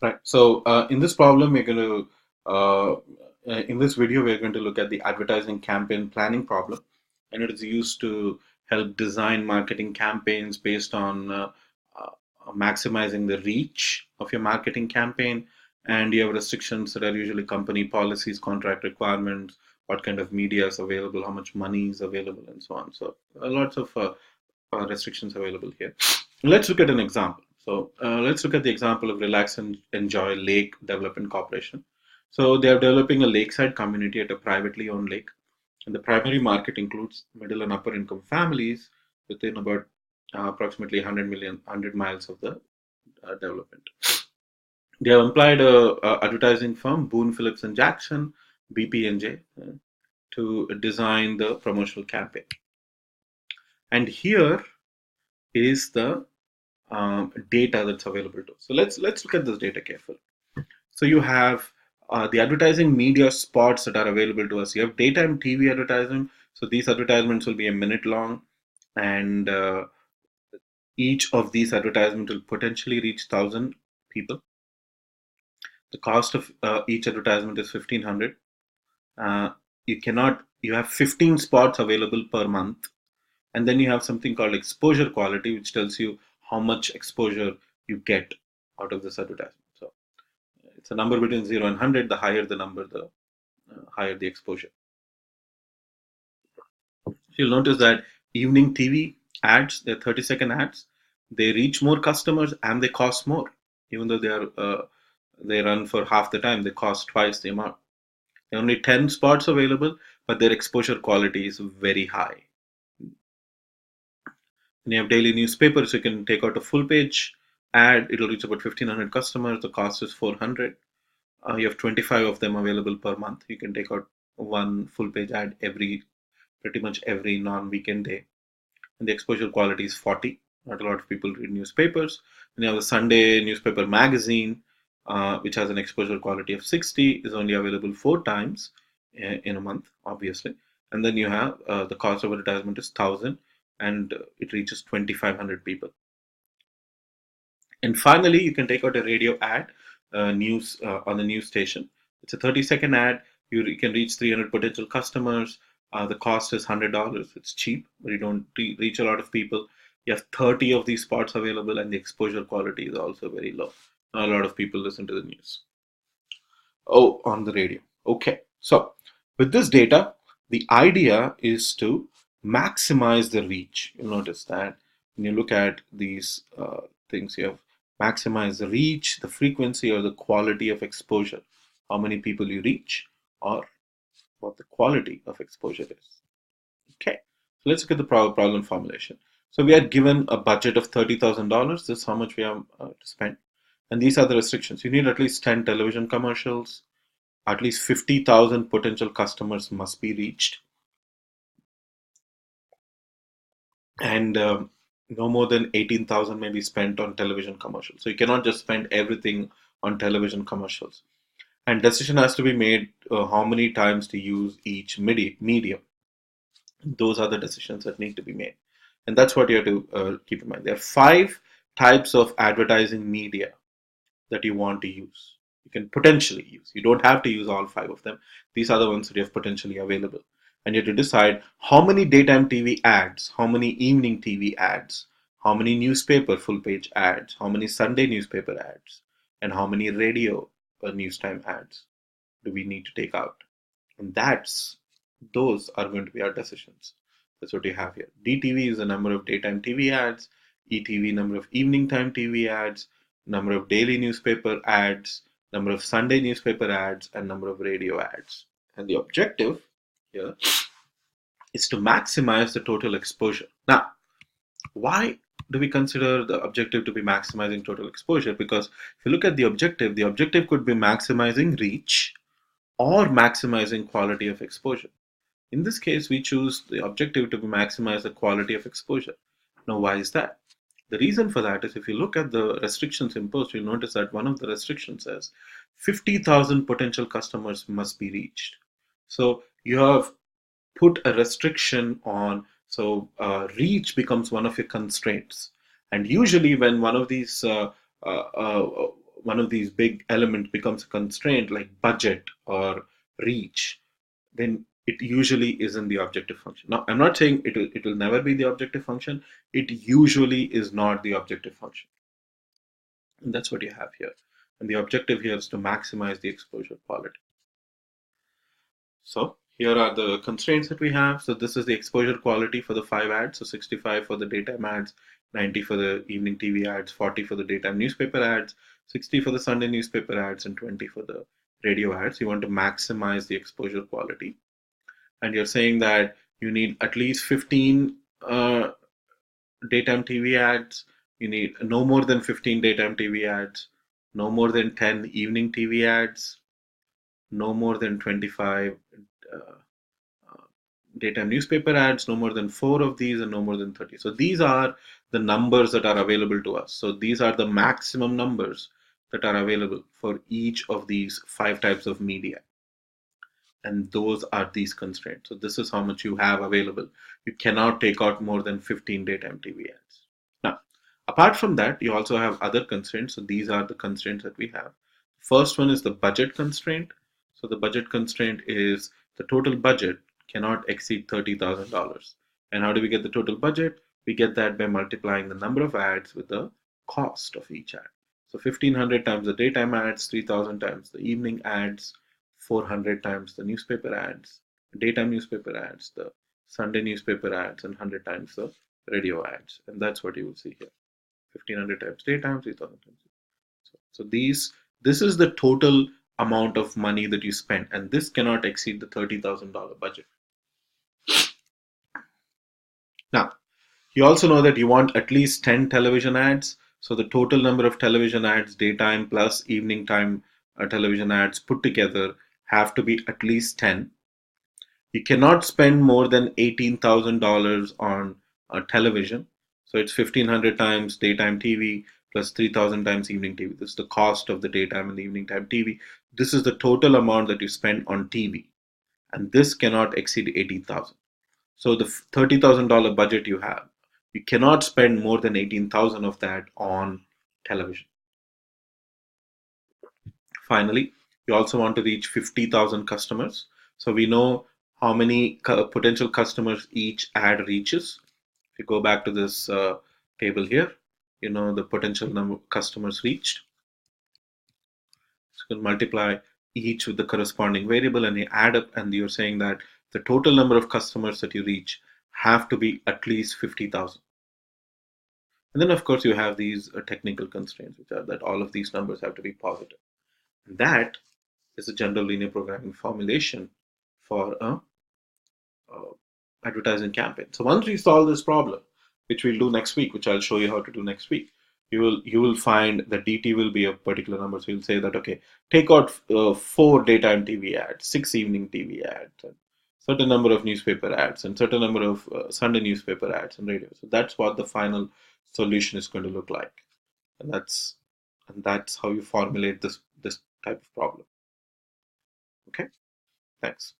Right. So in this problem, we're going to in this video, we're going to look at the advertising campaign planning problem, and it is used to help design marketing campaigns based on uh, maximizing the reach of your marketing campaign, and you have restrictions that are usually company policies, contract requirements, what kind of media is available, how much money is available, and so on. So lots of restrictions available here. Let's look at an example. So let's look at the example of Relax and Enjoy Lake Development Corporation. So they are developing a lakeside community at a privately owned lake. And the primary market includes middle and upper income families within about approximately 100 miles of the development. They have employed a advertising firm, Boone Phillips and Jackson, BP&J, to design the promotional campaign. And here is the data that's available to us. So let's look at this data carefully. So you have the advertising media spots that are available to us. You have daytime TV advertising. So these advertisements will be a minute long, and each of these advertisements will potentially reach 1,000 people. The cost of each advertisement is 1,500. You have 15 spots available per month, and then you have something called exposure quality, which tells you how much exposure you get out of this advertisement. So it's a number between 0 and 100. The higher the number, the higher the exposure. So you'll notice that evening TV ads, they're 30-second ads, they reach more customers and they cost more. Even though they run for half the time, they cost twice the amount. There are only 10 spots available, but their exposure quality is very high. And you have daily newspapers, you can take out a full page ad, it'll reach about 1,500 customers, the cost is 400. You have 25 of them available per month. You can take out one full page ad pretty much every non-weekend day. And the exposure quality is 40. Not a lot of people read newspapers. And you have a Sunday newspaper magazine, which has an exposure quality of 60, is only available 4 times in a month, obviously. And then you have the cost of advertisement is 1,000, and it reaches 2,500 people. And finally, you can take out a radio ad, news on the news station. It's a 30-second ad. You can reach 300 potential customers. The cost is $100. It's cheap, but you don't reach a lot of people. You have 30 of these spots available, and the exposure quality is also very low. Not a lot of people listen to the news. Oh, on the radio. Okay. So with this data, the idea is to maximize the reach. You'll notice that when you look at these things, you have maximize the reach, the frequency, or the quality of exposure. How many people you reach, or what the quality of exposure is. Okay. So let's look at the problem formulation. So we are given a budget of $30,000. This is how much we have to spend. And these are the restrictions. You need at least 10 television commercials. At least 50,000 potential customers must be reached. And no more than 18,000 may be spent on television commercials. So you cannot just spend everything on television commercials. And decision has to be made how many times to use each medium. Those are the decisions that need to be made. And that's what you have to keep in mind. There are 5 types of advertising media that you want to use. You can potentially use. You don't have to use all 5 of them. These are the ones that you have potentially available. And you have to decide how many daytime TV ads, how many evening TV ads, how many newspaper full page ads, how many Sunday newspaper ads, and how many radio news time ads do we need to take out. And those are going to be our decisions. That's what you have here. DTV is the number of daytime TV ads, ETV number of evening time TV ads, number of daily newspaper ads, number of Sunday newspaper ads, and number of radio ads. And the objective here is to maximize the total exposure. Now, why do we consider the objective to be maximizing total exposure? Because if you look at the objective could be maximizing reach or maximizing quality of exposure. In this case, we choose the objective to maximize the quality of exposure. Now, why is that? The reason for that is if you look at the restrictions imposed, you'll notice that one of the restrictions says 50,000 potential customers must be reached. So you have put a restriction on, so reach becomes one of your constraints. And usually when one of these one of these big elements becomes a constraint like budget or reach, then it usually isn't the objective function. Now, I'm not saying it will never be the objective function. It usually is not the objective function. And that's what you have here. And the objective here is to maximize the exposure quality. So here are the constraints that we have. So this is the exposure quality for the 5 ads. So 65 for the daytime ads, 90 for the evening TV ads, 40 for the daytime newspaper ads, 60 for the Sunday newspaper ads, and 20 for the radio ads. You want to maximize the exposure quality. And you're saying that you need at least 15 daytime TV ads. You need no more than 15 daytime TV ads, no more than 10 evening TV ads, no more than 25 uh, daytime newspaper ads, no more than 4 of these, and no more than 30. So these are the numbers that are available to us. So these are the maximum numbers that are available for each of these 5 types of media. And those are these constraints. So this is how much you have available. You cannot take out more than 15 daytime TV ads. Now, apart from that, you also have other constraints. So these are the constraints that we have. First one is the budget constraint. So the budget constraint is the total budget cannot exceed $30,000. And how do we get the total budget? We get that by multiplying the number of ads with the cost of each ad. So 1500 times the daytime ads, 3000 times the evening ads, 400 times the newspaper ads, daytime newspaper ads, the Sunday newspaper ads, and 100 times the radio ads. And that's what you will see here. 1500 times daytime, 3000 times. So this is the total amount of money that you spend, and this cannot exceed the $30,000 budget. Now, you also know that you want at least 10 television ads. So the total number of television ads, daytime plus evening time television ads put together have to be at least 10. You cannot spend more than $18,000 on television. So it's 1500 times daytime TV plus 3000 times evening TV. This is the cost of the daytime and the evening time TV. This is the total amount that you spend on TV. And this cannot exceed 18,000. So the $30,000 budget you have, you cannot spend more than 18,000 of that on television. Finally, you also want to reach 50,000 customers. So we know how many potential customers each ad reaches. If you go back to this table here, you know the potential number of customers reached. So you can multiply each with the corresponding variable and you add up, and you're saying that the total number of customers that you reach have to be at least 50,000. And then of course you have these technical constraints, which are that all of these numbers have to be positive. And that is a general linear programming formulation for a advertising campaign. So once we solve this problem, which we'll do next week, which I'll show you how to do next week, you will find that DT will be a particular number. So you'll say that, okay, take out 4 daytime TV ads, 6 evening TV ads, and certain number of newspaper ads, and certain number of Sunday newspaper ads and radio. So that's what the final solution is going to look like, and that's how you formulate this type of problem. Okay, thanks.